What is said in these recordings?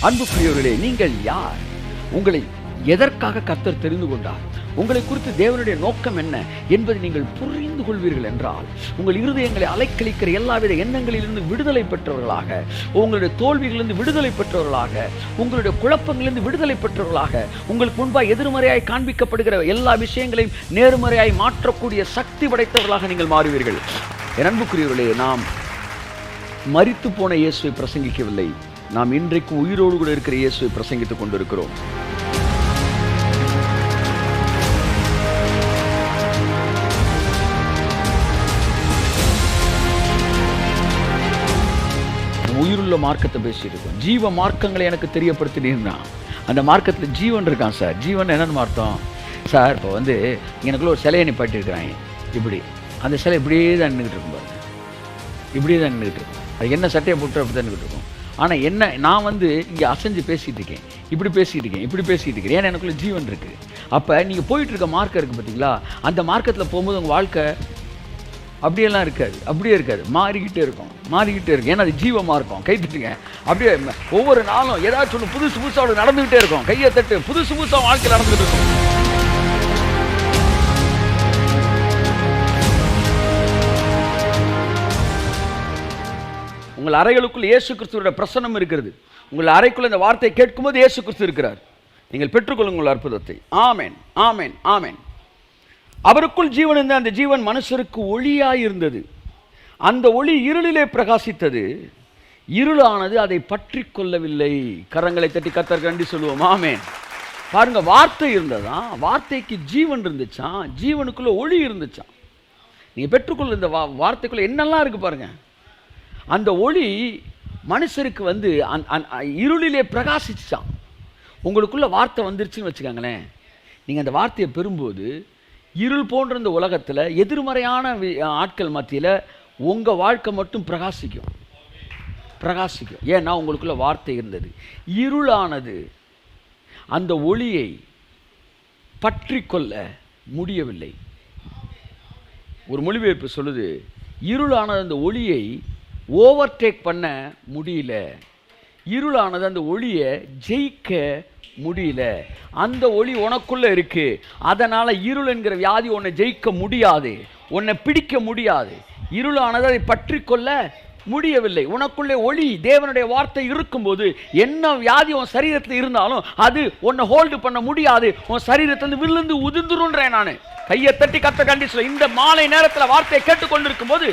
அன்புக்குரியவர்களே, நீங்கள் யார்? உங்களை எதற்காக கர்த்தர் தெரிந்து கொண்டார்? உங்களை குறித்து தேவனுடைய நோக்கம் என்ன என்பதை நீங்கள் புரிந்து கொள்வீர்கள் என்றால், உங்கள் இருதயங்களை அலைக்கழிக்கிற எல்லாவித எண்ணங்களிலிருந்து விடுதலை பெற்றவர்களாக, உங்களுடைய தோல்விகளிலிருந்து விடுதலை பெற்றவர்களாக, உங்களுடைய குழப்பங்களிலிருந்து விடுதலை பெற்றவர்களாக, உங்களுக்கு முன்பாக எதிர்மறையாய் காண்பிக்கப்படுகிற எல்லா விஷயங்களையும் நேர்மறையாய் மாற்றக்கூடிய சக்தி படைத்தவர்களாக நீங்கள் மாறுவீர்கள். என் அன்புக்குரியவர்களே, நாம் மரித்து போன இயேசுவை பிரசங்கிக்கவில்லை, நாம் இன்றைக்கு உயிரோடு கூட இருக்கிற இயேசுவை பிரசங்கித்துக் கொண்டிருக்கிறோம். உயிருள்ள மார்க்கத்தை பேசியிருக்கோம். ஜீவ மார்க்கங்களை எனக்கு தெரியப்படுத்தினீங்கன்னா, அந்த மார்க்கத்தில் ஜீவன் இருக்கான் சார். ஜீவன் என்னென்னு அர்த்தம் சார்? இப்போ எனக்குள்ள ஒரு சிலையை நிப்பாட்டியிருக்கிறாங்க. இப்படி அந்த சிலை இப்படியே தான் நின்றுக்கிட்டு இருக்கும் பாருங்க, இப்படியே தான் நின்றுக்கிட்டு இருக்கும். அது என்ன சட்டையை போட்டு அப்படி தான் நின்றுக்கிட்டு இருக்கும். ஆனால் என்ன, நான் இங்கே அசைஞ்சு பேசிகிட்டு இருக்கேன், இப்படி பேசிகிட்டு இருக்கேன், இப்படி பேசிகிட்டு இருக்கேன். ஏன்னா எனக்குள்ள ஜீவன் இருக்குது. அப்போ நீங்கள் போயிட்டு இருக்க மார்க்கம் இருக்குது பார்த்தீங்களா, அந்த மார்க்கத்தில் போகும்போது உங்கள் வாழ்க்கை அப்படியெல்லாம் இருக்காது, அப்படியே இருக்காது, மாறிக்கிட்டே இருக்கும், மாறிக்கிட்டே இருக்கும். ஏன்னா அது ஜீவ மார்க்கம். கை தட்டுங்க. அப்படியே ஒவ்வொரு நாளும் ஏதாச்சும் ஒன்று புதுசு புதுசாக நடந்துக்கிட்டே இருக்கும். கையை தட்டு. புதுசு புதுசாக வாழ்க்கையில் நடந்துகிட்டு இருக்கும். உங்கள் அறைகளுக்குள் இயேசு கிறிஸ்துவோட பிரசன்னம் இருக்கிறது. உங்கள் அறைக்குள்ள இந்த வார்த்தையை கேட்கும்போது இயேசு கிறிஸ்து இருக்கிறார். நீங்கள் பெற்றுக்கொள்ளுங்கள் அற்புதத்தை. ஆமென், ஆமென், ஆமென். அவருக்குள் ஜீவன் இருந்த அந்த ஜீவன் மனுஷருக்கு ஒளியாய் இருந்தது. அந்த ஒளி இருளிலே பிரகாசித்தது, இருளானது அதை பற்றி கொள்ளவில்லை. கரங்களை தட்டி கர்த்தருக்கு நன்றி சொல்லுவோம். ஆமென். பாருங்க, வார்த்தை இருந்ததா, வார்த்தைக்கு ஜீவன் இருந்துச்சான், ஜீவனுக்குள்ள ஒளி இருந்துச்சான். நீங்க பெற்றுக்கொள்ள இந்த வார்த்தைக்குள்ள என்னெல்லாம் இருக்கு பாருங்க. அந்த ஒளி மனுஷருக்கு இருளிலே பிரகாசிச்சான். உங்களுக்குள்ள வார்த்தை வந்துருச்சுன்னு வச்சுக்காங்களேன், நீங்கள் அந்த வார்த்தையை பெறும்போது இருள் போன்ற இந்த உலகத்தில் எதிர்மறையான ஆட்கள் மத்தியில் உங்கள் வாழ்க்கை மட்டும் பிரகாசிக்கும், பிரகாசிக்கும். ஏன்னா உங்களுக்குள்ள வார்த்தை இருந்தது. இருளானது அந்த ஒளியை பற்றி கொள்ள முடியவில்லை. ஒரு மொழிபெயர்ப்பு சொல்லுது, இருளானது அந்த ஒளியை ஓவர்டேக் பண்ண முடியல, இருளானது அந்த ஒளியை ஜெயிக்க முடியல. அந்த ஒளி உனக்குள்ள இருக்கு, அதனால இருள் என்கிற வியாதி உன்னை ஜெயிக்க முடியாது, உன்னை பிடிக்க முடியாது. இருளானது அதை பற்றி கொள்ள முடியவில்லை. உனக்குள்ளே ஒளி, தேவனுடைய வார்த்தை இருக்கும்போது என்ன வியாதி உன் சரீரத்தில் இருந்தாலும் அது உன்னை ஹோல்டு பண்ண முடியாது. உன் சரீரத்திலிருந்து விழுந்து உதிர்ந்துருன்றேன். நான் கையை தட்டி கத்த கண்டிச்சு இந்த மாலை நேரத்தில் வார்த்தையை கேட்டுக்கொண்டிருக்கும் போது,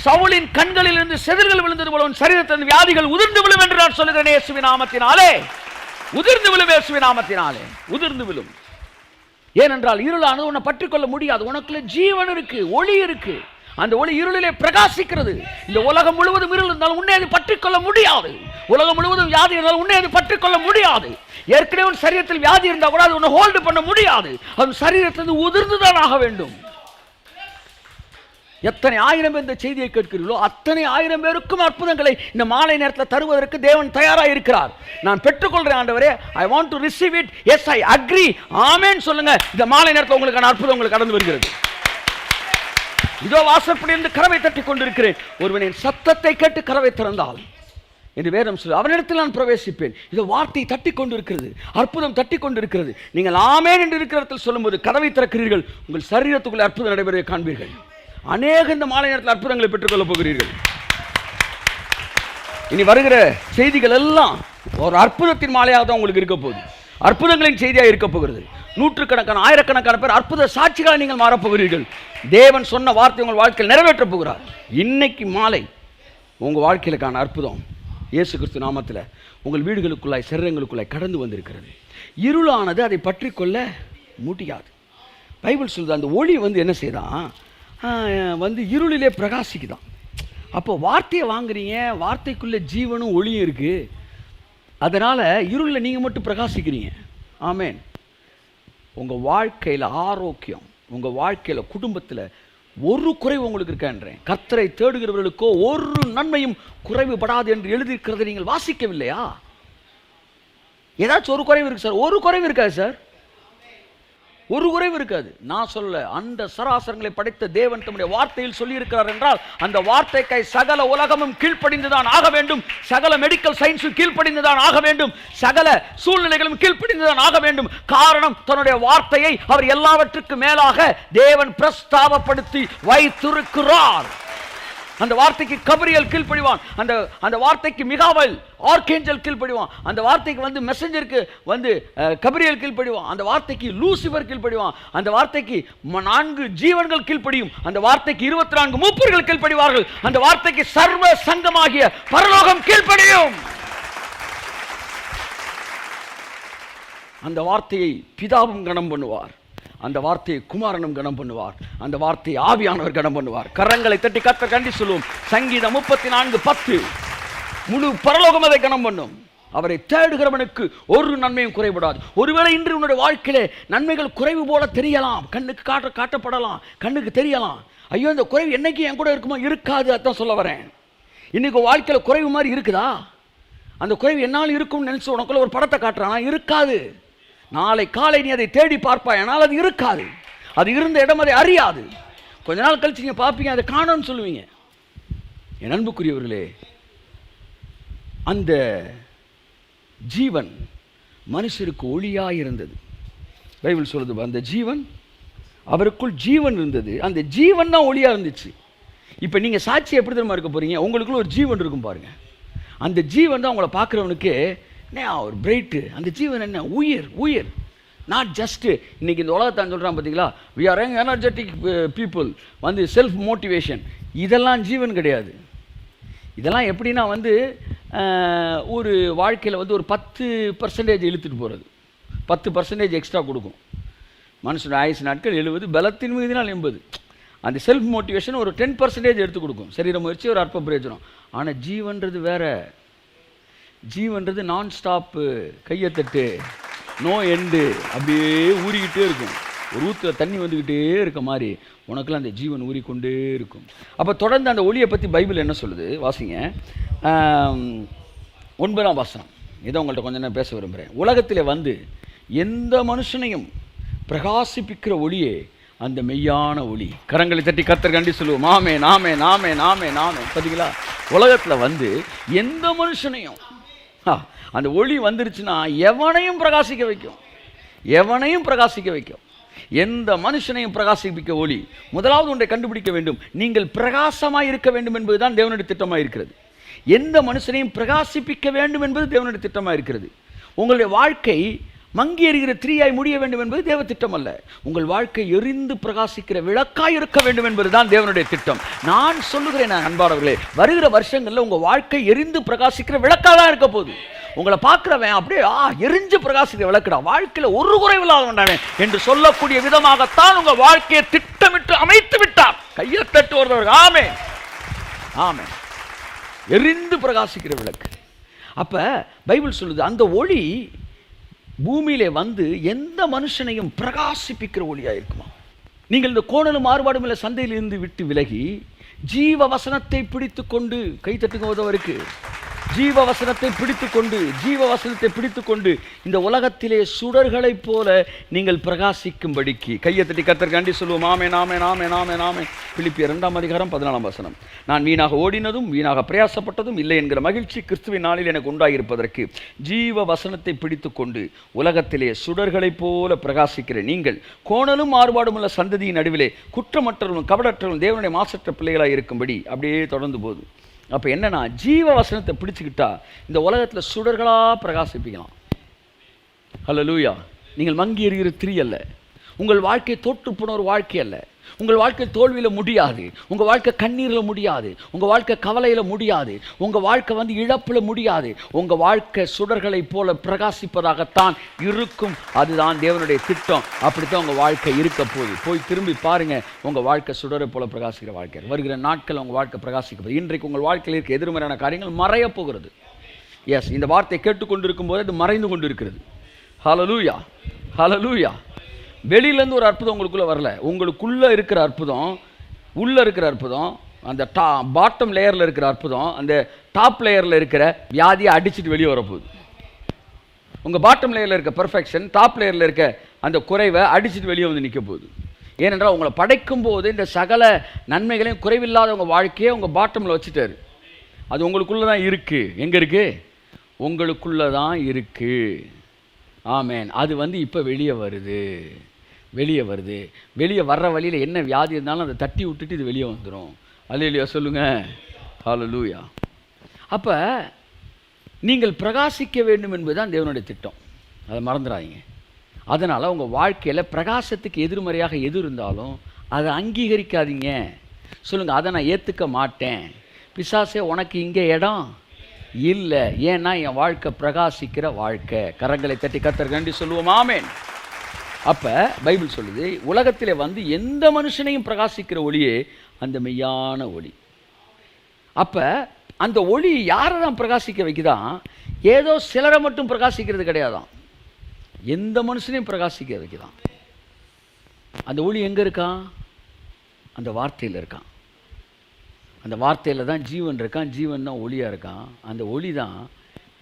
சவுலின் கண்களில் இருந்து செதில்கள் விழுந்தது போல உன் சரீரத்திலிருந்து வியாதிகள் உதிர்ந்து விழும் என்று நான் சொல்லுகிறேன். இயேசுவின் நாமத்தினாலே உதிர்ந்து விழும், இயேசுவின் நாமத்தினாலே உதிர்ந்து விழும். ஏனென்றால் இருளானது உன்னை பற்றிக்கொள்ள முடியாது. உனக்குள்ள ஜீவன் இருக்கு, ஒளி இருக்கு. அந்த ஒளி இருளிலே பிரகாசிக்கிறது. இந்த உலகம் முழுவதும் இருள் இருந்தாலும் உன்னை அது பற்றிக்கொள்ள முடியாது. உலகம் முழுவதும் வியாதி இருந்தாலும் உன்னை அது பற்றிக்கொள்ள முடியாது. ஏற்கனவே உன் சரீரத்தில் வியாதி இருந்தால் கூட அது உன்னை ஹோல்டு பண்ண முடியாது. அது சரீரத்திலிருந்து உதிர்ந்துதான் ஆக வேண்டும். எத்தனை ஆயிரம் பேர் இந்த செய்தியை கேட்கிறீர்களோ அத்தனை ஆயிரம் பேருக்கும் அற்புதங்களை இந்த மாலை நேரத்தில் தருவதற்கு தேவன் தயாராக இருக்கிறார். நான் பெற்றுக்கொள்கிறேன் ஆண்டவரே, I want to receive it, yes I agree, amen சொல்லுங்க. இந்த மாலை நேரத்தில் உங்களுக்கான அற்புதம் உங்களுக்கு கடந்து வருகிறது. இதோ வாசற்படியிலிருந்து கதவை தட்டி கொண்டிருக்கிறேன். ஒருவனின் சத்தத்தை கேட்டு கதவை திறந்தால் என்று வேதம் சொல்லு, அவனிடத்தில் நான் பிரவேசிப்பேன். இதோ வார்த்தை தட்டி கொண்டிருக்கிறது, அற்புதம் தட்டி கொண்டிருக்கிறது. நீங்கள் ஆமென் என்று இருக்கிற இடத்தில் சொல்லும்போது கதவை திறக்கிறீர்கள், உங்கள் சரீரத்துக்குள்ள அற்புதம் நடைபெற காண்பீர்கள். அநேக இந்த மாலை நேரத்தில் அற்புதங்களை பெற்றுக்கொள்ளப் போகிறீர்கள். இனி வருகிற செய்திகள் எல்லாம் ஒரு அற்புதத்தின் மாலையாக தான் உங்களுக்கு இருக்க போகுது. அற்புதங்களின் செய்தியாக இருக்க போகிறது. நூற்றுக்கணக்கான ஆயிரக்கணக்கான பேர் அற்புத சாட்சிகளாக நீங்கள் மாறப்போகிறீர்கள். தேவன் சொன்ன வார்த்தை உங்கள் வாழ்க்கையில் நிறைவேற்றப் போகிறார். இன்னைக்கு மாலை உங்கள் வாழ்க்கையிலுக்கான அற்புதம் இயேசு கிறிஸ்து நாமத்தில் உங்கள் வீடுகளுக்குள்ளாய், சரீரங்களுக்குள்ளாய் கடந்து வந்திருக்கிறது. இருளானது அதை பற்றி கொள்ள முடியாது. பைபிள் சொல்லுது, அந்த ஒளி என்ன செய்தான், இருளிலே பிரகாசிக்குதான். அப்போ வார்த்தையை வாங்குறீங்க, வார்த்தைக்குள்ள ஜீவனும் ஒளியும் இருக்கு. அதனால இருளில் நீங்கள் மட்டும் பிரகாசிக்கிறீங்க. ஆமென். உங்கள் வாழ்க்கையில் ஆரோக்கியம், உங்கள் வாழ்க்கையில் குடும்பத்தில் ஒரு குறைவு உங்களுக்கு இருக்கான்றேன். கர்த்தரை தேடுகிறவர்களுக்கோ ஒரு நன்மையும் குறைவுபடாது என்று எழுதியிருக்கிறதை நீங்கள் வாசிக்கவில்லையா? ஏதாச்சும் ஒரு குறைவு இருக்கு சார்? ஒரு குறைவு இருக்காது சார். ஒரு குறைவு இருக்காது. நான் சொல்ல, அந்த சராசரங்களை படைத்த தேவன் தம்முடைய வார்த்தையில் சொல்லியிருக்கிறார் என்றால் அந்த வார்த்தைக்காய் சகல உலகமும் கீழ்ப்படிந்துதான் ஆக வேண்டும். சகல மெடிக்கல் சயின்ஸும் கீழ்ப்படிந்துதான் ஆக வேண்டும். சகல சூழ்நிலைகளும் கீழ்ப்படிந்துதான் ஆக வேண்டும். காரணம், தன்னுடைய வார்த்தையை அவர் எல்லாவற்றுக்கும் மேலாக தேவன் பிரஸ்தாபப்படுத்தி வைத்திருக்கிறார். அந்த வார்த்தைக்கு கபிரியல் கீழ்ப்படிவான், அந்த வார்த்தைக்கு மிகாவேல் ஆர்கேஞ்சல் கீழ்ப்படிவான், அந்த வார்த்தைக்கு மெசஞ்சருக்கு கபிரியல் கீழ்ப்படிவான், அந்த வார்த்தைக்கு லூசிபர் கீழ்ப்படிவான், அந்த வார்த்தைக்கு 4 ஜீவன்கள் கீழ்ப்படியும், அந்த வார்த்தைக்கு 24 மூப்பர்கள் கீழ்ப்படிவார்கள், அந்த வார்த்தைக்கு சர்வ சங்கமாகிய பரலோகம் கீழ்ப்படியும். அந்த வார்த்தையை பிதாவும் கனம் பண்ணுவார், அந்த வார்த்தையை குமாரனும் கனம் பண்ணுவார், அந்த வார்த்தையை ஆவியானவர் கனம் பண்ணுவார். கரங்களை தட்டி கர்த்தர் கண்டி சொல்லுவோம். சங்கீதம் 34:10. முழு பரலோகம் அதை கனம் பண்ணும். அவரை தேடுகிறவனுக்கு ஒரு நன்மையும் குறைபடாது. ஒருவேளை இன்று உன்னுடைய வாழ்க்கையிலே நன்மைகள் குறைவு போல தெரியலாம், கண்ணுக்கு காட்டப்படலாம், கண்ணுக்கு தெரியலாம். ஐயோ, இந்த குறைவு என்னைக்கு என் கூட இருக்குமோ? இருக்காது. அதான் சொல்ல வரேன். இன்னைக்கு வாழ்க்கையில் குறைவு மாதிரி இருக்குதா? அந்த குறைவு என்னால் இருக்கும்னு நினைச்சு உனக்குள்ள ஒரு படத்தை காட்டுறானா? இருக்காது. நாளை காலை நீ அதை தேடி பார்ப்பாய், ஆனால் அது இருக்காது. அது இருந்த இடம் அதை அறியாது. கொஞ்ச நாள் கழிச்சு நீங்கள் பார்ப்பீங்க, அதை காணோன்னு சொல்லுவீங்க. என் அன்புக்குரியவர்களே, அந்த ஜீவன் மனுஷருக்கு ஒளியாக இருந்தது. பைபிள் சொல்லுது, அந்த ஜீவன், அவருக்குள் ஜீவன் இருந்தது, அந்த ஜீவன் தான் ஒளியாக இருந்துச்சு. இப்போ நீங்கள் சாட்சி எப்படி தெரியுமா இருக்க போகிறீங்க? உங்களுக்குள்ள ஒரு ஜீவன் இருக்கும் பாருங்க. அந்த ஜீவன் தான் உங்களை பார்க்குறவனுக்கு ஒரு பிரைட்டு. அந்த ஜீவன் என்ன? உயிர். உயிர் நாட் ஜஸ்ட் இன்னைக்கு இந்த உலகத்தான் சொல்கிறான் பார்த்தீங்களா, we are energetic people, self motivation, இதெல்லாம் ஜீவன் கிடையாது. இதெல்லாம் எப்படின்னா ஒரு வாழ்க்கையில் ஒரு 10% இழுத்துட்டு போகிறது, 10% எக்ஸ்ட்ரா கொடுக்கும். மனுஷனோட ஆயுசு நாட்கள் 70, பலத்தின் மீதினால் 80. அந்த செல்ஃப் மோட்டிவேஷன் ஒரு 10% எடுத்து கொடுக்கும். சரீர முயற்சி ஒரு அற்ப பிரயோஜனம். ஆனால் ஜீவன்றது வேற. ஜீவன்றது நான் ஸ்டாப்பு, கையை தட்டு, நோ எண்டு, அப்படியே ஊறிக்கிட்டே இருக்கும். ஒரு ஊற்றுல தண்ணி வந்துக்கிட்டே இருக்க மாதிரி உனக்குலாம் அந்த ஜீவன் ஊறிக்கொண்டே இருக்கும். அப்போ தொடர்ந்து அந்த ஒளியை பற்றி பைபிள் என்ன சொல்லுது? வாசிங்க. 9ஆம் வசனம். இதை உங்கள்கிட்ட கொஞ்சம் நான் பேச விரும்புகிறேன். உலகத்தில் எந்த மனுஷனையும் பிரகாசிப்பிக்கிற ஒளியே அந்த மெய்யான ஒளி. கரங்களை தட்டி கர்த்தர் கண்டி சொல்லுவோம். நாமே நாமே நாமே நாமே நாமே. பார்த்தீங்களா? உலகத்தில் எந்த மனுஷனையும் அந்த ஒளி வந்துருச்சுன்னா எவனையும் பிரகாசிக்க வைக்கும், எவனையும் பிரகாசிக்க வைக்கும். எந்த மனுஷனையும் பிரகாசிப்பிக்க ஒளி. முதலாவது ஒன்றை கண்டுபிடிக்க வேண்டும், நீங்கள் பிரகாசமாய் இருக்க வேண்டும் என்பதுதான் தேவனுடைய திட்டமாக இருக்கிறது. எந்த மனுஷனையும் பிரகாசிப்பிக்க வேண்டும் என்பது தேவனுடைய திட்டமாக இருக்கிறது. உங்களுடைய வாழ்க்கை மங்கி எறிகிற திரியாய் முடிய வேண்டும் என்பது தேவ திட்டம் அல்ல. உங்கள் வாழ்க்கை எரிந்து பிரகாசிக்கிற விளக்காய் இருக்க வேண்டும் என்பதுதான் தேவனுடைய திட்டம். நான் சொல்லுகிறேன் அன்பானவர்களே, வருகிற வருஷங்களில் உங்கள் வாழ்க்கை எரிந்து பிரகாசிக்கிற விளக்காக தான் இருக்க போகுது. உங்களை பார்க்குறவன் அப்படியே எரிஞ்சு பிரகாசிக்கிற விளக்குடா, வாழ்க்கையில் ஒரு குறைவில்லாத வேண்டானே என்று சொல்லக்கூடிய விதமாகத்தான் உங்கள் வாழ்க்கையை திட்டமிட்டு அமைத்து விட்டார். கையை தட்டு வருவர்கள். ஆமே ஆமே. எரிந்து பிரகாசிக்கிற விளக்கு. அப்போ பைபிள் சொல்லுது, அந்த ஒளி பூமியிலே எந்த மனுஷனையும் பிரகாசிப்பிக்கிற ஒளியாக இருக்குமா. நீங்கள் இந்த கோணலும் மாறுபாடும் இல்லை சந்தையிலிருந்து விட்டு விலகி ஜீவ வசனத்தை பிடித்து கொண்டு, கை தட்டுவதற்கு ஜீவ வசனத்தை பிடித்து கொண்டு இந்த உலகத்திலே சுடர்களைப் போல நீங்கள் பிரகாசிக்கும்படிக்கு கையை தட்டி கர்த்தர் கண்டி சொல்லுவோம். ஆமே நாமே நாமே நாமே நாமே. பிலிப்பியர் 2ஆம் அதிகாரம் 14ஆம் வசனம். நான் வீணாக ஓடினதும் வீணாக பிரயாசப்பட்டதும் இல்லை என்கிற மகிழ்ச்சி கிறிஸ்துவின் நாளில் எனக்கு உண்டாயிருப்பதற்கு ஜீவ வசனத்தை பிடித்து கொண்டு உலகத்திலே சுடர்களைப் போல பிரகாசிக்கிற நீங்கள் கோணலும் மாறுபாடும் உள்ள சந்ததியின் நடுவிலே குற்றமற்றவர்களும் கபடற்றவர்களும் தேவனுடைய மாசற்ற பிள்ளைகளாக இருக்கும்படி அப்படியே தொடர்ந்து போகுது. அப்போ என்னன்னா, ஜீவ வசனத்தை பிடிச்சுக்கிட்டா இந்த உலகத்தில் சுடர்களாக பிரகாசிப்பிக்கலாம். ஹல்லேலூயா. நீங்கள் மங்கி எறிகிற திரி அல்ல. உங்கள் வாழ்க்கை தோற்று போன ஒரு வாழ்க்கை அல்ல. உங்கள் வாழ்க்கை தோல்வியில் முடியாது, உங்கள் வாழ்க்கை கண்ணீரில் முடியாது, உங்கள் வாழ்க்கை கவலையில் முடியாது, உங்கள் வாழ்க்கை இழப்பில் முடியாது. உங்கள் வாழ்க்கை சுடர்களை போல பிரகாசிப்பதாகத்தான் இருக்கும். அதுதான் தேவனுடைய திட்டம். அப்படித்தான் உங்கள் வாழ்க்கை இருக்க போகுது. போய் திரும்பி பாருங்கள், உங்கள் வாழ்க்கை சுடரை போல பிரகாசிக்கிற வாழ்க்கை. வருகிற நாட்கள் உங்கள் வாழ்க்கை பிரகாசிக்க. இன்றைக்கு உங்கள் வாழ்க்கையில் இருக்க எதிர்மறையான காரியங்கள் மறைய போகிறது. எஸ், இந்த வார்த்தை கேட்டுக்கொண்டிருக்கும் போது அது மறைந்து கொண்டு இருக்கிறது. ஹல்லேலூயா ஹல்லேலூயா. வெளியிலேருந்து ஒரு அற்புதம் உங்களுக்குள்ளே வரல. உங்களுக்குள்ளே இருக்கிற அற்புதம், உள்ளே இருக்கிற அற்புதம், அந்த பாட்டம் லேயரில் இருக்கிற அற்புதம் அந்த டாப் லேயரில் இருக்கிற வியாதியை அடிச்சுட்டு வெளியே வரப்போகுது. உங்கள் பாட்டம் லேயரில் இருக்க பெர்ஃபெக்ஷன் டாப் லேயரில் இருக்க அந்த குறைவை அடிச்சுட்டு வெளியே வந்து நிற்க போகுது. ஏனென்றால் உங்களை படைக்கும் போது இந்த சகல நன்மைகளையும் குறைவில்லாத உங்கள் வாழ்க்கையை உங்கள் பாட்டமில் வச்சுட்டாரு. அது உங்களுக்குள்ளே தான் இருக்குது. எங்கே இருக்குது? உங்களுக்குள்ளே தான் இருக்குது. ஆமேன். அது வந்து இப்போ வெளியே வருது. வெளியே வர்ற வழியில் என்ன வியாதி இருந்தாலும் அதை தட்டி விட்டுட்டு இது வெளியே வந்துடும். அல்லேலூயா சொல்லுங்கள். ஹல்லேலூயா. அப்போ நீங்கள் பிரகாசிக்க வேண்டும் என்பதுதான் தேவனுடைய திட்டம். அதை மறந்துடாதீங்க. அதனால் உங்கள் வாழ்க்கையில் பிரகாசத்துக்கு எதிர்மறையாக எது இருந்தாலும் அதை அங்கீகரிக்காதீங்க. சொல்லுங்கள், அதை நான் ஏற்றுக்க மாட்டேன். பிசாசே, உனக்கு இங்கே இடம் இல்லை. ஏன்னா என் வாழ்க்கை பிரகாசிக்கிற வாழ்க்கை. கரங்களை தட்டி கர்த்தருக்கு நன்றி சொல்லுவோம். ஆமென். அப்போ பைபிள் சொல்லுது, உலகத்தில் வந்து எந்த மனுஷனையும் பிரகாசிக்கிற ஒளியே அந்த மெய்யான ஒளி. அப்போ அந்த ஒளி யாரை தான் பிரகாசிக்க வைக்குதான்? ஏதோ சிலரை மட்டும் பிரகாசிக்கிறது கிடையாதான், எந்த மனுஷனையும் பிரகாசிக்க வைக்குதான். அந்த ஒளி எங்கே இருக்கான்? அந்த வார்த்தையில் இருக்கான். அந்த வார்த்தையில் தான் ஜீவன் இருக்கான். ஜீவன் தான் ஒளியாக இருக்கான். அந்த ஒளி தான்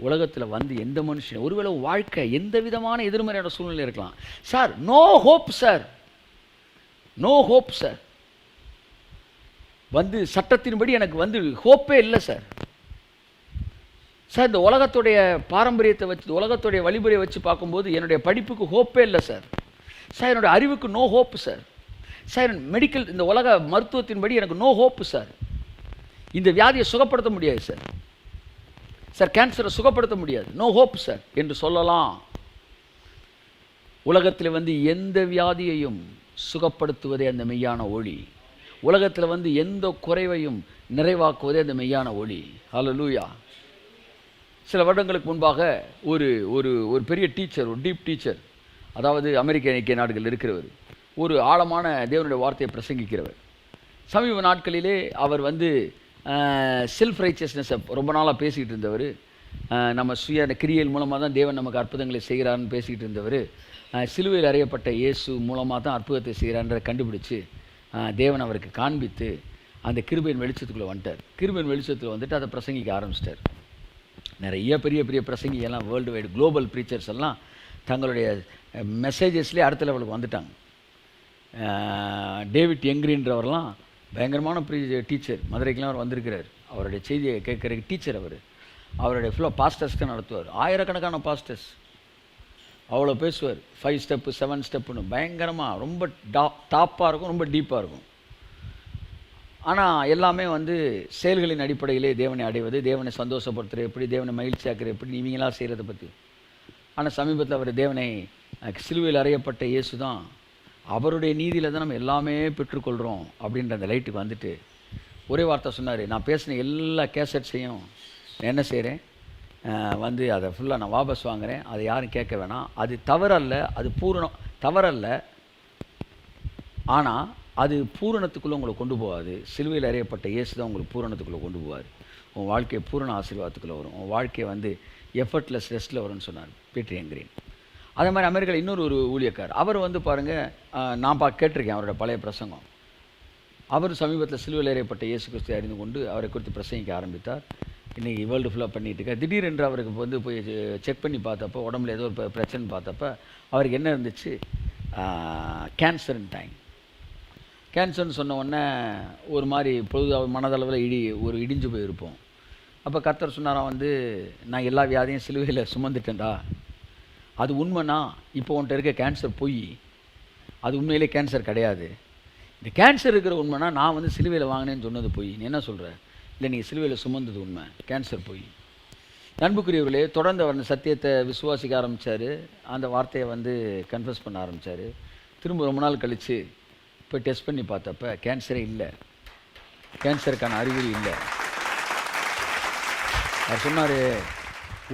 உலகத்தில் வந்து எந்த மனுஷன், ஒருவேளை வாழ்க்கை எந்த விதமான எதிர்மறையான சூழ்நிலை இருக்கலாம். Sir, no hope sir, no hope sir, வந்து சட்டத்தின்படி எனக்கு வந்து ஹோப்பே இல்லை சார். சார், இந்த உலகத்துடைய பாரம்பரியத்தை வச்சு, உலகத்துடைய வழிமுறையை வச்சு பார்க்கும்போது என்னுடைய படிப்புக்கு ஹோப்பே இல்லை சார். சார், என்னுடைய அறிவுக்கு no hope sir. Sir, medical இந்த உலக மருத்துவத்தின்படி எனக்கு நோ ஹோப்பு சார். இந்த வியாதியை சுகப்படுத்த முடியாது சார். சார், கேன்சரை சுகப்படுத்த முடியாது, நோ ஹோப் சார் என்று சொல்லலாம். உலகத்தில் வந்து எந்த வியாதியையும் சுகப்படுத்துவதே அந்த மெய்யான ஒளி. உலகத்தில் வந்து எந்த குறைவையும் நிறைவாக்குவதே அந்த மெய்யான ஒளி. ஹல்லேலூயா. சில வருடங்களுக்கு முன்பாக ஒரு ஒரு ஒரு பெரிய டீச்சர், ஒரு டீப் டீச்சர், அதாவது அமெரிக்க ஐக்கிய நாடுகளில் இருக்கிறவர், ஒரு ஆழமான தேவனுடைய வார்த்தையை பிரசங்கிக்கிறவர். சமீப நாட்களிலே அவர் வந்து செல்ஃப் ரைச்சியஸ்னஸை ரொம்ப நாளாக பேசிக்கிட்டு இருந்தவர். நம்ம சுய கிரியைகள் மூலமாக தான் தேவன் நமக்கு அற்புதங்களை செய்கிறான்னு பேசிக்கிட்டு இருந்தவர். சிலுவையில் அறையப்பட்ட இயேசு மூலமாக தான் அற்புதத்தை செய்கிறான்றதை கண்டுபிடிச்சு தேவன் அவருக்கு காண்பித்து அந்த கிருபையின் வெளிச்சத்துக்குள்ளே வந்துட்டார். கிருபையின் வெளிச்சத்தில் வந்துட்டு அதை பிரசங்கிக்க ஆரம்பிச்சிட்டார். நிறைய பெரிய பெரிய பிரசங்கிகள்லாம், வேர்ல்டு வைடு குளோபல் ப்ரீச்சர்ஸ் எல்லாம் தங்களுடைய மெசேஜஸ்லேயே அடுத்த லெவலுக்கு வந்துட்டாங்க. டேவிட் யங்க்ரின்றவரெலாம் பயங்கரமான டீச்சர், மதுரைக்கெலாம் அவர் வந்திருக்கிறார். அவருடைய செய்தியை கேட்குற டீச்சர் அவர். அவருடைய ஃபுல்லாக பாஸ்டர்ஸ்க்கு நடத்துவார். ஆயிரக்கணக்கான பாஸ்டர்ஸ், அவ்வளோ பேசுவார். 5 ஸ்டெப்பு 7 ஸ்டெப்புன்னு பயங்கரமாக ரொம்ப டாப்பாக இருக்கும், ரொம்ப டீப்பாக இருக்கும். ஆனால் எல்லாமே வந்து செயல்களின் அடிப்படையிலே தேவனை அடைவது, தேவனை சந்தோஷப்படுத்துகிற எப்படி, தேவனை மகிழ்ச்சி ஆக்குற எப்படி, இவங்களாம் செய்கிறத பற்றி. ஆனால் சமீபத்தில் அவர் தேவனை சிலுவையில் அறையப்பட்ட இயேசு தான், அவருடைய நீதியில் தான் நம்ம எல்லாமே பெற்றுக்கொள்கிறோம் அப்படின்ற அந்த லைட்டுக்கு வந்துட்டு ஒரே வார்த்தை சொன்னார். நான் பேசின எல்லா கேசட்ஸையும் நான் என்ன செய்கிறேன், வந்து அதை ஃபுல்லாக நான் வாபஸ் வாங்குகிறேன். அதை யாரும் கேட்க வேணாம். அது தவறல்ல, அது பூரணம் தவறல்ல, ஆனால் அது பூரணத்துக்குள்ளே உங்களை கொண்டு போகாது. சிலுவையில் அறையப்பட்ட இயேசு தான் உங்களுக்கு பூரணத்துக்குள்ளே கொண்டு போவார். உன் வாழ்க்கையை பூரண ஆசீர்வாதத்துக்குள்ளே வரும். உன் வாழ்க்கையை வந்து எஃபர்ட்லெஸ் ரெஸ்ட்டில் வரும்னு சொன்னார் பீட்டர் யங்க்ரீன். அதே மாதிரி அமெரிக்காவில் இன்னொரு ஒரு ஊழியக்கார், அவர் வந்து பாருங்கள், நான் கேட்டிருக்கேன் அவரோட பழைய பிரசங்கம். அவர் சமீபத்தில் சிலுவையில் அறையப்பட்ட இயேசு கிறிஸ்துவை அறிந்து கொண்டு அவரை குறித்து பிரசங்கிக்க ஆரம்பித்தார். இன்றைக்கி வேர்ல்டு ஃபுல்லாக பண்ணிகிட்டு இருக்கார். திடீரென்று அவருக்கு வந்து போய் செக் பண்ணி பார்த்தப்போ உடம்புல ஏதோ ஒரு பிரச்சனை பார்த்தப்போ அவருக்கு என்ன இருந்துச்சு, கேன்சர்ன்ட்டாங்க. கேன்சர்னு சொன்ன உடனே ஒரு மாதிரி பொழுது மனதளவில் இடிஞ்சு போயிருப்போம். அப்போ கர்த்தர் சொன்னாராம், வந்து நான் எல்லா வியாதியும் சிலுவையில் சுமந்துட்டேன்டா, அது உண்மைனா இப்போ உன்கிட்ட இருக்க கேன்சர் பொய், அது உண்மையிலே கேன்சர் கிடையாது. இந்த கேன்சர் இருக்கிற உண்மைனா நான் வந்து சிலுவையில் வாங்கினேன்னு சொன்னது பொய். நீ என்ன சொல்கிற? இல்லை, நீங்கள் சிலுவையில் சுமந்தது உண்மை, கேன்சர் பொய். அன்புக்குரியவர்களே, தொடர்ந்து அவர் சத்தியத்தை விசுவாசிக்க ஆரம்பித்தார். அந்த வார்த்தையை வந்து கன்ஃபஸ் பண்ண ஆரம்பித்தார். திரும்ப ரொம்ப நாள் கழித்து போய் டெஸ்ட் பண்ணி பார்த்தப்ப கேன்சரே இல்லை, கேன்சருக்கான அறிகுறி இல்லை. அவர் சொன்னார்,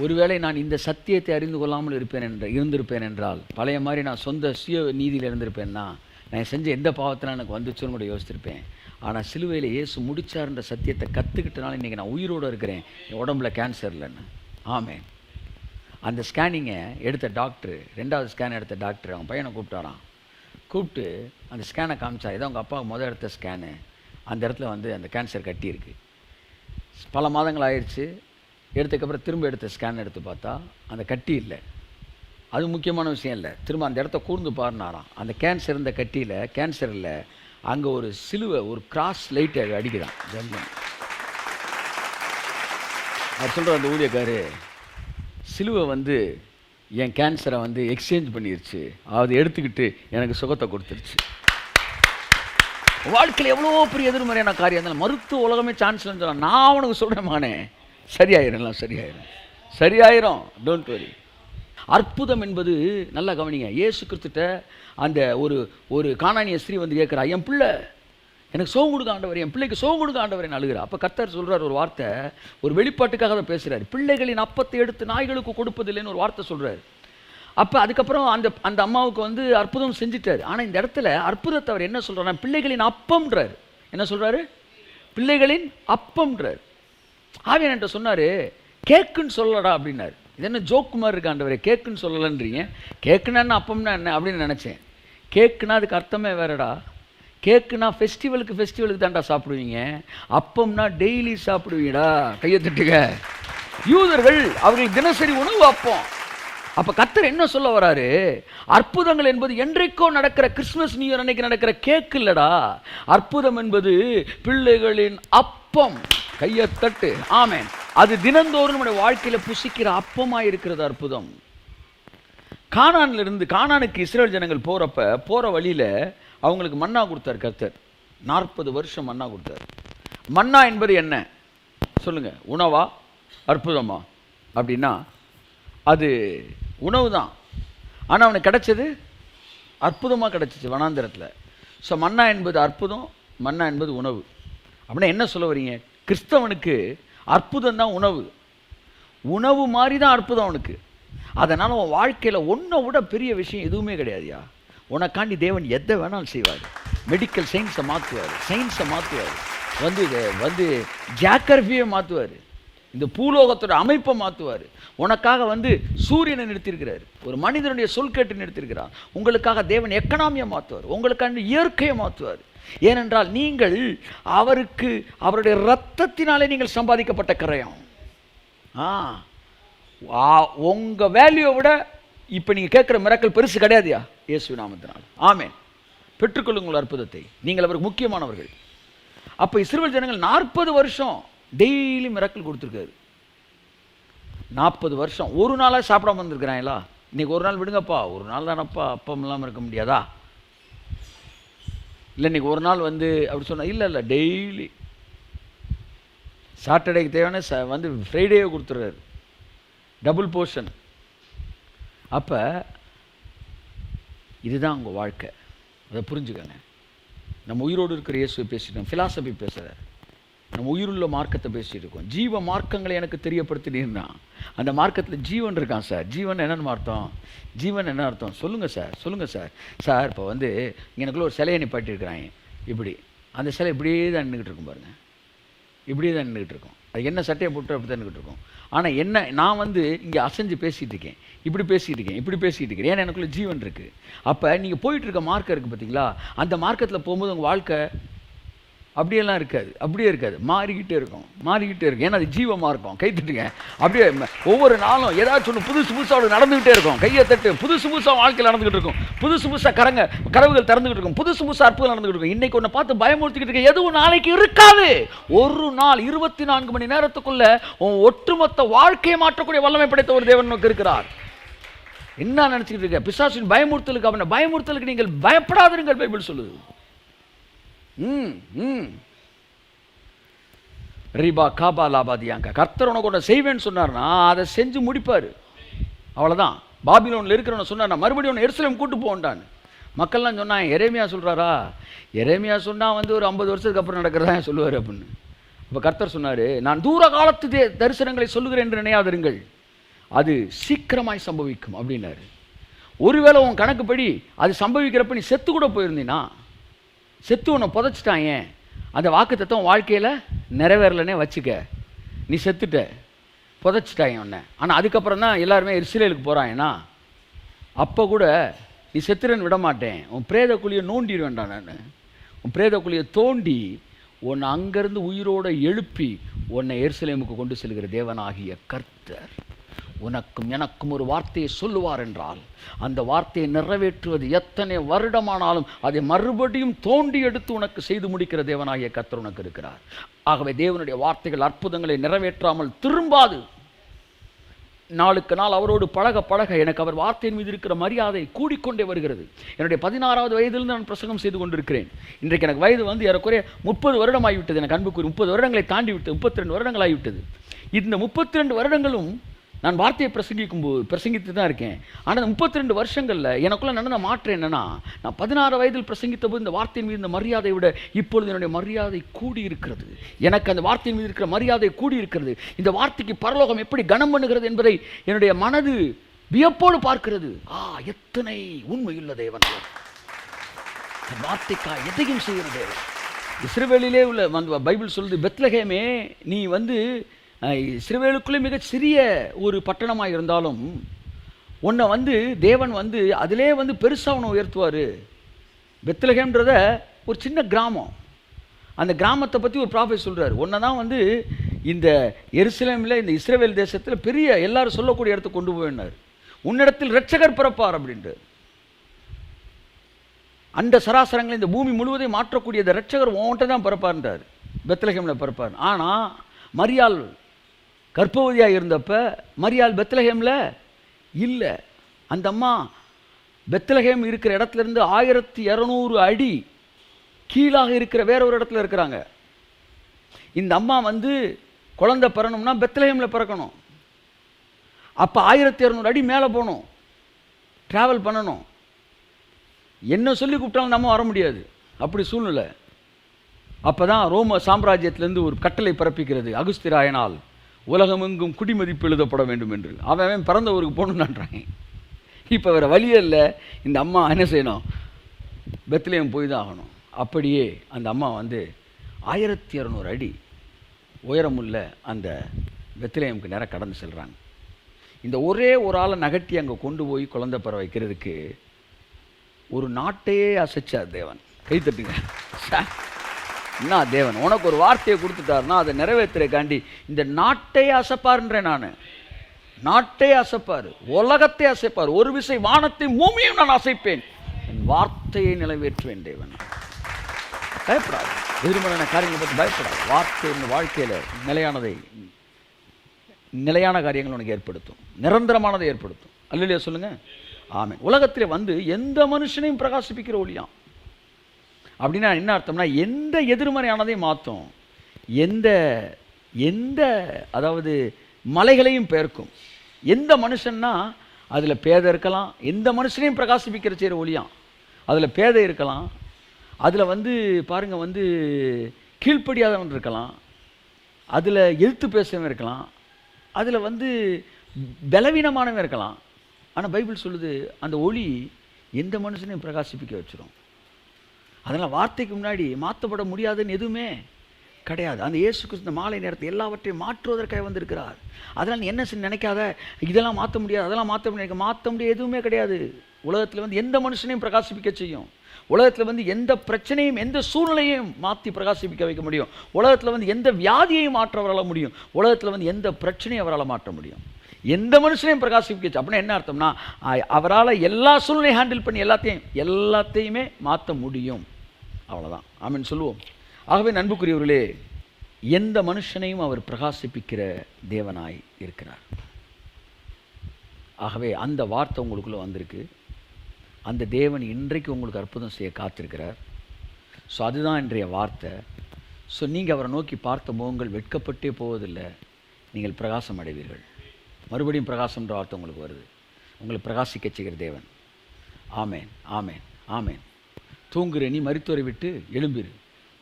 ஒருவேளை நான் இந்த சத்தியத்தை அறிந்து கொள்ளாமல் இருந்திருப்பேன் என்றால், பழைய மாதிரி நான் சொந்த சுய நீதியில் இருந்திருப்பேன்னா, நான் செஞ்ச எந்த பாவத்தினால் எனக்கு வந்துச்சுன்னு கூட யோசிச்சிருப்பேன். ஆனால் சிலுவையில் இயேசு முடிச்சார்ன்ற சத்தியத்தை கற்றுக்கிட்டனால இன்றைக்கி நான் உயிரோடு இருக்கிறேன், என் உடம்புல கேன்சர் இல்லைன்னு. ஆமென். அந்த ஸ்கேனிங்கை எடுத்த டாக்டர், 2வது ஸ்கேன் எடுத்த டாக்டர் அவன் பையனை கூப்பிட்டாரான். கூப்பிட்டு அந்த ஸ்கேனை காமிச்சா, இதான் உங்கள் அப்பா முதல் எடுத்த ஸ்கேனு, அந்த இடத்துல வந்து அந்த கேன்சர் கட்டி இருக்குது. பல மாதங்கள் ஆயிடுச்சு. எடுத்ததுக்கப்புறம் திரும்ப எடுத்த ஸ்கேன் எடுத்து பார்த்தா அந்த கட்டி இல்லை, அது முக்கியமான விஷயம் இல்லை. திரும்ப அந்த இடத்த கூர்ந்து பாருனாராம். அந்த கேன்சர் இருந்த கட்டியில், கேன்சர் இல்லை, அங்கே ஒரு சிலுவை, ஒரு கிராஸ் லைட்டை அடிக்குதான் ஜென்மன். அது சொல்கிற அந்த ஊழியக்காரு, சிலுவை வந்து என் கேன்சரை வந்து எக்ஸ்சேஞ்ச் பண்ணிருச்சு, அதை எடுத்துக்கிட்டு எனக்கு சுகத்தை கொடுத்துருச்சு. வாழ்க்கையில் எவ்வளோ பெரிய எதிர்மறையான காரியம் இருந்தாலும் மருத்துவ உலகமே சான்ஸ் சொல்லலாம். நான் அவனுக்கு சொல்கிறேன், மானே சரியாயிரும், சரியாயிரும், டோன்ட் வரி. அற்புதம் என்பது நல்லா கவனிங்க. இயேசு கிறிஸ்துட்ட அந்த ஒரு கானானிய ஸ்திரீ வந்து கேட்குறா, என் பிள்ளை எனக்கு சோகம் கொடுக்க ஆண்டவர், என் பிள்ளைக்கு சோகம் கொடுக்க ஆண்டவரேன்னு அழுகிறா. அப்போ கர்த்தர் சொல்கிறார் ஒரு வார்த்தை, ஒரு வெளிப்பாட்டுக்காக தான் பேசுகிறார். பிள்ளைகளின் அப்பத்தை எடுத்து நாய்களுக்கு கொடுப்பதில்லைன்னு ஒரு வார்த்தை சொல்கிறார். அப்போ அதுக்கப்புறம் அந்த அம்மாவுக்கு வந்து அற்புதம் செஞ்சுட்டார். ஆனால் இந்த இடத்துல அற்புதத்தை அவர் என்ன சொல்கிறார், பிள்ளைகளின் அப்பம்ன்றார். என்ன சொல்கிறாரு? பிள்ளைகளின் அப்பம்ன்றார். ஆவியானவர் என்கிட்ட சொன்னார், கேக்குன்னு சொல்லடா அப்படின்னாரு. இது என்ன ஜோக்கு மாதிரி இருக்கு ஆண்டவரே, கேக்குன்னு சொல்லலன்றீங்க, கேக்குன்னா என்ன அப்பம்னா என்ன அப்படின்னு நினச்சேன். கேக்குன்னா அதுக்கு அர்த்தமே வேறடா. கேக்குன்னா ஃபெஸ்டிவலுக்கு தாண்டா சாப்பிடுவீங்க, அப்பம்னா டெய்லி சாப்பிடுவீங்கடா. கையை தட்டுங்க. யூதர்கள் அவர்கள் தினசரி உணவு அப்பம். அப்போ கர்த்தர் என்ன சொல்ல வராரு, அற்புதங்கள் என்பது என்றைக்கோ நடக்கிற கிறிஸ்துமஸ் நியூ இயர் அன்னைக்கு நடக்கிற கேக்கு இல்லடா. அற்புதம் என்பது பிள்ளைகளின் அப்பம். கையை தட்டு. ஆமென். அது தினந்தோறும் நம்முடைய வாழ்க்கையில் புசிக்கிற அப்பமாக இருக்கிறது அற்புதம். கானானுக்கு இஸ்ரேல் ஜனங்கள் போகிற வழியில் அவங்களுக்கு மன்னா கொடுத்தார் கர்த்தர். 40 வருஷம் மன்னா கொடுத்தார். மன்னா என்பது என்ன சொல்லுங்க? உணவா அற்புதமா? அப்படின்னா அது உணவு தான். ஆனால் அவனுக்கு கிடைச்சது அற்புதமாக கிடைச்சிச்சு வனாந்திரத்தில். ஸோ மன்னா என்பது அற்புதம், மன்னா என்பது உணவு. அப்படின்னா என்ன சொல்ல வரீங்க? கிறிஸ்தவனுக்கு அற்புதம் தான் உணவு மாதிரி தான் அற்புதம் அவனுக்கு. அதனால் அவன் வாழ்க்கையில் ஒன்றை விட பெரிய விஷயம் எதுவுமே கிடையாதுயா. உனக்காண்டி தேவன் எதை வேணாலும் செய்வார். மெடிக்கல் சயின்ஸை மாற்றுவார், வந்து ஜாக்கிரபியை மாற்றுவார், இந்த பூலோகத்தோட அமைப்பை மாற்றுவார். உனக்காக வந்து சூரியனை நிறுத்தியிருக்கிறார், ஒரு மனிதனுடைய சொல் கேட்டு நிறுத்தியிருக்கிறார். உங்களுக்காக தேவன் எக்கனாமியை மாற்றுவார், உங்களுக்காண்டி இயற்கையை மாற்றுவார். ஏனென்றால் நீங்கள் அவருடைய இரத்தத்தினாலே நீங்கள் சம்பாதிக்கப்பட்ட கரையம். உங்கள் வேல்யூவை விட இப்போ நீங்கள் கேட்குற மிராக்கிள் பெருசு கிடையாதுயா. இயேசு நாமத்தினால் ஆமென். பெற்றுக்கொள்ளுங்கள் அற்புதத்தை. நீங்கள் அவருக்கு முக்கியமானவர்கள். அப்போ இஸ்ரவேல் ஜனங்கள் 40 வருஷம் டெய்லி மிராக்கிள் கொடுத்துருக்காரு. 40 வருஷம் ஒரு நாளாக சாப்பிடாம வந்துருக்கிறாங்களா? இன்னைக்கு ஒரு நாள் விடுங்கப்பா, ஒரு நாள் தானப்பா அப்பம் இல்லாமல் இருக்க முடியாதா? இல்லை இன்னைக்கு ஒரு நாள் வந்து அப்படி சொன்னால் இல்லை டெய்லி சாட்டர்டேக்கு தேவையான வந்து ஃப்ரைடேவே கொடுத்துட்றாரு, டபுள் போர்ஷன். அப்போ இதுதான் உங்கள் வாழ்க்கை. அதை புரிஞ்சுக்கங்க. நம்ம உயிரோடு இருக்கிற இயேசுவை பேசிட்டோம், ஃபிலாசபி பேசுகிறார். நம்ம உயிருள்ள மார்க்கத்தை பேசிகிட்டு இருக்கோம். ஜீவ மார்க்கங்களை எனக்கு தெரியப்படுத்தினீர்னா அந்த மார்க்கத்தில் ஜீவன் இருக்கான் சார். ஜீவன் என்னென்னு அர்த்தம்? ஜீவன் என்ன அர்த்தம் சொல்லுங்கள் சார். சார் இப்போ வந்து எனக்குள்ள ஒரு சிலையை நிப்பாட்டியிருக்கிறாங்க, இப்படி அந்த சிலை இப்படியே தான் நின்றுக்கிட்டு இருக்கும் பாருங்கள், இப்படியே தான் நின்றுக்கிட்டு இருக்கும். அது என்ன சட்டையை போட்டு அப்படி தான் நின்றுக்கிட்டு இருக்கும். ஆனால் என்ன, நான் வந்து இங்கே அசைஞ்சு பேசிகிட்டு இருக்கேன், இப்படி பேசிகிட்டு இருக்கேன், ஏன்னா எனக்குள்ள ஜீவன் இருக்குது. அப்போ நீங்கள் போயிட்டு இருக்க மார்க்கம் இருக்குது பார்த்தீங்களா, அந்த மார்க்கத்தில் போகும்போது உங்கள் வாழ்க்கை அப்படியெல்லாம் இருக்காது, மாறிக்கிட்டே இருக்கும். ஏன்னா அது ஜீவ மார்க்கம். கை தட்டுங்க. அப்படியே ஒவ்வொரு நாளும் ஏதாச்சும் ஒன்று புதுசாக நடந்துக்கிட்டே இருக்கும். கையை தட்டு. புதுசாக வாழ்க்கையில் நடந்துக்கிட்டு இருக்கும். புதுசாக கதவுகள் திறந்துக்கிட்டு இருக்கும். புதுசாக அற்புதம் நடந்துக்கிட்டு இருக்கும். இன்னைக்கு ஒன்று பார்த்து பயமுறுத்திக்கிட்டு இருக்க எதுவும் நாளைக்கு இருக்காது. ஒரு நாள் 24 மணி நேரத்துக்குள்ள ஒட்டுமொத்த வாழ்க்கையை மாற்றக்கூடிய வல்லமை படைத்த ஒரு தேவன் நமக்கு இருக்கிறார். என்ன நினச்சிக்கிட்டு இருக்க? பிசாசின் பயமுறுத்தலுக்கு நீங்கள் பயப்படாதீர்கள் பைபிள் சொல்லுது. ரீபா காபா லாபாதியாங்க. கர்த்தர் உனக்கு ஒன்று செய்வேன்னு சொன்னார்னா அதை செஞ்சு முடிப்பார். அவ்வளோதான். பாபிலோனில் இருக்கிறவன சொன்னார், நான் மறுபடியும் ஒன்று எருசலேம் கூட்டு போன்றான். மக்கள்லாம் சொன்னாங்க, எரேமியா சொல்கிறாரா? எரேமியா சொன்னால் வந்து ஒரு 50 வருஷத்துக்கு அப்புறம் நடக்கிறதா சொல்லுவார் அப்படின்னு. இப்போ கர்த்தர் சொன்னார், நான் தூர காலத்து தரிசனங்களை சொல்லுகிறேன் என்று நினையாதிருங்கள், அது சீக்கிரமாய் சம்பவிக்கும் அப்படின்னாரு. ஒருவேளை உன் கணக்குப்படி அது சம்பவிக்கிறப்ப நீ செத்து கூட போயிருந்தீனா, செத்து உன்னை புதைச்சிட்டாங்க, அந்த வாக்கு தத்துவம் வாழ்க்கையில் நிறைவேறலன்னே வச்சுக்க, நீ செத்துட்ட, புதைச்சிட்டாங்க உன்னை. ஆனால் அதுக்கப்புறம் தான் எல்லாருமே இஸ்ரேலுக்கு போகிறாங்கன்னா, அப்போ கூட நீ செத்துறன்னு விட மாட்டேன், உன் பிரேத குழியை நோண்டிடுவேன்டா. நான் உன் பிரேத குழியை தோண்டி உன்னை அங்கேருந்து உயிரோடு எழுப்பி உன்னை எருசலேமுக்கு கொண்டு செல்கிற தேவனாகிய கர்த்தர். உனக்கும் எனக்கும் ஒரு வார்த்தையை சொல்லுவார் என்றால் அந்த வார்த்தையை நிறைவேற்றுவது எத்தனை வருடமானாலும் அதை மறுபடியும் தோண்டி எடுத்து உனக்கு செய்து முடிக்கிற தேவனாகிய கர்த்தர் உனக்கு இருக்கிறார். ஆகவே தேவனுடைய வார்த்தைகள் அற்புதங்களை நிறைவேற்றாமல் திரும்பாது. நாளுக்கு நாள் அவரோடு பழக பழக எனக்கு அவர் வார்த்தையின் மீது இருக்கிற மரியாதை கூடிக்கொண்டே வருகிறது. என்னுடைய 16வது வயதிலிருந்து நான் பிரசங்கம் செய்து கொண்டிருக்கிறேன். இன்றைக்கு எனக்கு வயது வந்து ஏறக்குறைய 30 வருடம் ஆகிவிட்டது. எனக்கு அன்புக்குரிய 30 வருடங்களை தாண்டி விட்டது. 32 வருடங்கள் ஆகிவிட்டது. இந்த 32 வருடங்களும் நான் வார்த்தையை பிரசங்கித்து தான் இருக்கேன். ஆனால் இந்த 32 வருஷங்களில் எனக்குள்ளே நடந்த மாற்றம் என்னென்னா, நான் 16 வயதில் பிரசங்கித்த போது இந்த வார்த்தையின் மீது இந்த மரியாதை விட இப்பொழுது என்னுடைய மரியாதை கூடி இருக்கிறது. எனக்கு அந்த வார்த்தையின் மீது இருக்கிற மரியாதை கூடி இருக்கிறது. இந்த வார்த்தைக்கு பரலோகம் எப்படி கனம் பண்ணுகிறது என்பதை என்னுடைய மனது வியப்போடு பார்க்கிறது. எத்தனை உண்மையுள்ள தேவன்! வார்த்தைக்காக எதையும் செய்கிற தேவன். இஸ்ரவேலிலே உள்ள பைபிள் சொல்லுது, பெத்லகேமே நீ வந்து இஸ்ரவேலுக்குள்ளே மிக சிறிய ஒரு பட்டணமாக இருந்தாலும் உன்னை வந்து தேவன் வந்து அதிலே வந்து பெருசாக உன்னை உயர்த்துவார். பெத்லகேம்ன்றத ஒரு சின்ன கிராமம். அந்த கிராமத்தை பற்றி ஒரு ப்ராஃபெட் சொல்கிறார். உன்னை தான் வந்து இந்த எருசலேமில் இந்த இஸ்ரவேல் தேசத்தில் பெரிய எல்லாரும் சொல்லக்கூடிய இடத்துக்கு கொண்டு போயினார். உன்னிடத்தில் இரட்சகர் பிறப்பார் அப்படின்ட்டு. அந்த சராசரங்களை இந்த பூமி முழுவதையும் மாற்றக்கூடிய இந்த இரட்சகர் உன்கிட்ட தான் பிறப்பார்ன்றார். பெத்லகேமில் பிறப்பார். ஆனால் மரியாள் கர்ப்பவதியாக இருந்தப்ப மரியாள் பெத்லகேமில் இல்லை. அந்த அம்மா பெத்லகேம் இருக்கிற இடத்துலேருந்து 1200 அடி கீழாக இருக்கிற வேற ஒரு இடத்துல இருக்கிறாங்க. இந்த அம்மா வந்து குழந்தை பிறணும்னா பெத்லகேமில் பிறக்கணும். அப்போ 1200 அடி மேலே போகணும், ட்ராவல் பண்ணணும். என்ன சொல்லி கூப்பிட்டாலும் நம்ம வர முடியாது, அப்படி சூழ்நிலை. அப்போ தான் ரோம சாம்ராஜ்யத்திலேருந்து ஒரு கட்டளை பிறப்பிக்கிறது, அகுஸ்திராயனால் உலகமெங்கும் குடிமதிப்பு எழுதப்பட வேண்டும் என்று. அவன் பிறந்த ஊருக்கு போகணுன்றாங்க. இப்போ வேறு வழியே இல்லை. இந்த அம்மா என்ன செய்யணும்? பெத்லகேம் போய் தான் ஆகணும். அப்படியே அந்த அம்மா வந்து 1200 அடி உயரமுள்ள அந்த பெத்லகேமுக்கு நேராக கடந்து செல்கிறாங்க. இந்த ஒரே ஒரு ஆளை நகட்டி அங்கே கொண்டு போய் குழந்தை பெற வைக்கிறதுக்கு ஒரு நாட்டையே அசைச்சார் தேவன். கை தட்டுங்க. என்ன தேவன் உனக்கு ஒரு வார்த்தையை கொடுத்துட்டாருன்னா அதை நிறைவேற்றுறக்காண்டி இந்த நாட்டையே அசைப்பார்ன்றேன். நான் நாட்டை அசைப்பார், உலகத்தை அசைப்பார். ஒரு விசை வானத்தை பூமியும் நான் அசைப்பேன், என் வார்த்தையை நிறைவேற்றுவேன். தேவன் பயப்படாது. எதிர்மறையான காரியங்களை பற்றி பயப்படாது. வார்த்தை இந்த வாழ்க்கையில் நிலையான காரியங்கள் உனக்கு ஏற்படுத்தும், நிரந்தரமானதை ஏற்படுத்தும். அல்லையா சொல்லுங்க. ஆமென். உலகத்தில் வந்து எந்த மனுஷனையும் பிரகாசிப்பிக்கிற ஒளியாம். அப்படின்னா என்ன அர்த்தம்னா, எந்த எதிர்மறையானதையும் மாற்றும், எந்த அதாவது மலைகளையும் பெயர்க்கும். எந்த மனுஷன்னா அதில் பேதை இருக்கலாம், எந்த மனுஷனையும் பிரகாசிப்பிக்கிற செய்கிற ஒளியாம். அதில் பேதை இருக்கலாம், அதில் வந்து பாருங்கள் வந்து கீழ்ப்படியாதவன் இருக்கலாம், அதில் எதிர்த்து பேசுறவன் இருக்கலாம், அதில் வந்து பலவீனமானவன் இருக்கலாம். ஆனால் பைபிள் சொல்லுது அந்த ஒளி எந்த மனுஷனையும் பிரகாசிப்பிக்க வச்சிடும். அதனால் வார்த்தைக்கு முன்னாடி மாற்றப்பட முடியாதுன்னு எதுவுமே கிடையாது. அந்த இயேசு கிறிஸ்து மாலை நேரத்தை எல்லாவற்றையும் மாற்றுவதற்காக வந்திருக்கிறார். அதனால் நீ என்ன நினைக்காத, இதெல்லாம் மாற்ற முடியாது, அதெல்லாம் மாற்ற முடியாது எதுவுமே கிடையாது. உலகத்தில் வந்து எந்த மனுஷனையும் பிரகாசிப்பிக்க செய்யும். உலகத்தில் வந்து எந்த பிரச்சனையும் எந்த சூழ்நிலையும் மாற்றி பிரகாசிப்பிக்க வைக்க முடியும். உலகத்தில் வந்து எந்த வியாதியையும் மாற்ற அவரால் முடியும். உலகத்தில் வந்து எந்த பிரச்சனையும் அவரால் மாற்ற முடியும். எந்த மனுஷனையும் பிரகாசிப்பிக்க. அப்படின்னா என்ன அர்த்தம்னா, அவரால் எல்லா சூழ்நிலையும் ஹேண்டில் பண்ணி எல்லாத்தையுமே மாற்ற முடியும். அவ்வளோதான். ஆமென் சொல்லுவோம். ஆகவே அன்புக்குரியவர்களே, எந்த மனுஷனையும் அவர் பிரகாசிப்பிக்கிற தேவனாய் இருக்கிறார். ஆகவே அந்த வார்த்தை உங்களுக்குள்ளே வந்திருக்கு. அந்த தேவன் இன்றைக்கு உங்களுக்கு அற்புதம் செய்ய காத்திருக்கிறார். ஸோ அதுதான் இன்றைய வார்த்தை. ஸோ நீங்கள் அவரை நோக்கி பார்த்த முகங்கள் வெட்கப்பட்டே போவதில்லை, நீங்கள் பிரகாசம் அடைவீர்கள். மறுபடியும் பிரகாசம்ன்ற வார்த்தை உங்களுக்கு வருது. உங்களை பிரகாசிக்க செய்கிற தேவன். ஆமேன், ஆமேன், ஆமேன். தூங்குற நீ மரித்தோரை விட்டு எழும்பிரு,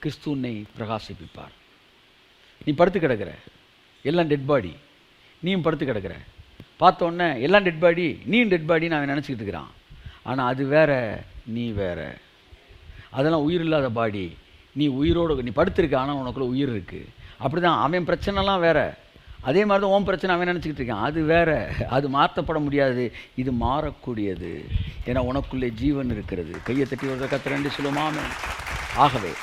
கிறிஸ்து உன்னை பிரகாசிப்பிப்பார். நீ படுத்து கிடக்கிற, எல்லாம் டெட் பாடி, நீயும் படுத்து கிடக்கிற. பார்த்த உடனே எல்லாம் டெட் பாடி, நீயும் டெட் பாடி நான் நினச்சிக்கிட்டு இருக்கிறான். ஆனால் அது வேற, நீ வேற. அதெல்லாம் உயிர் இல்லாத பாடி, நீ உயிரோடு நீ படுத்திருக்க, ஆனால் உனக்குள்ள உயிர் இருக்குது. அப்படி தான் அவன் பிரச்சனைலாம் வேற, அதே மாதிரி தான் உன் பிரச்சனை அவன் நினச்சிக்கிட்டு இருக்கான். அது வேற, அது மாற்றப்பட முடியாது, இது மாறக்கூடியது. ஏன்னா உனக்குள்ளே ஜீவன் இருக்கிறது. கையை தட்டி ஒரு கத்திரண்டு சொல்லுமாமே. ஆகவே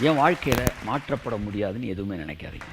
என் வாழ்க்கையில் மாற்றப்பட முடியாதுன்னு எதுவுமே நினைக்காதீங்க.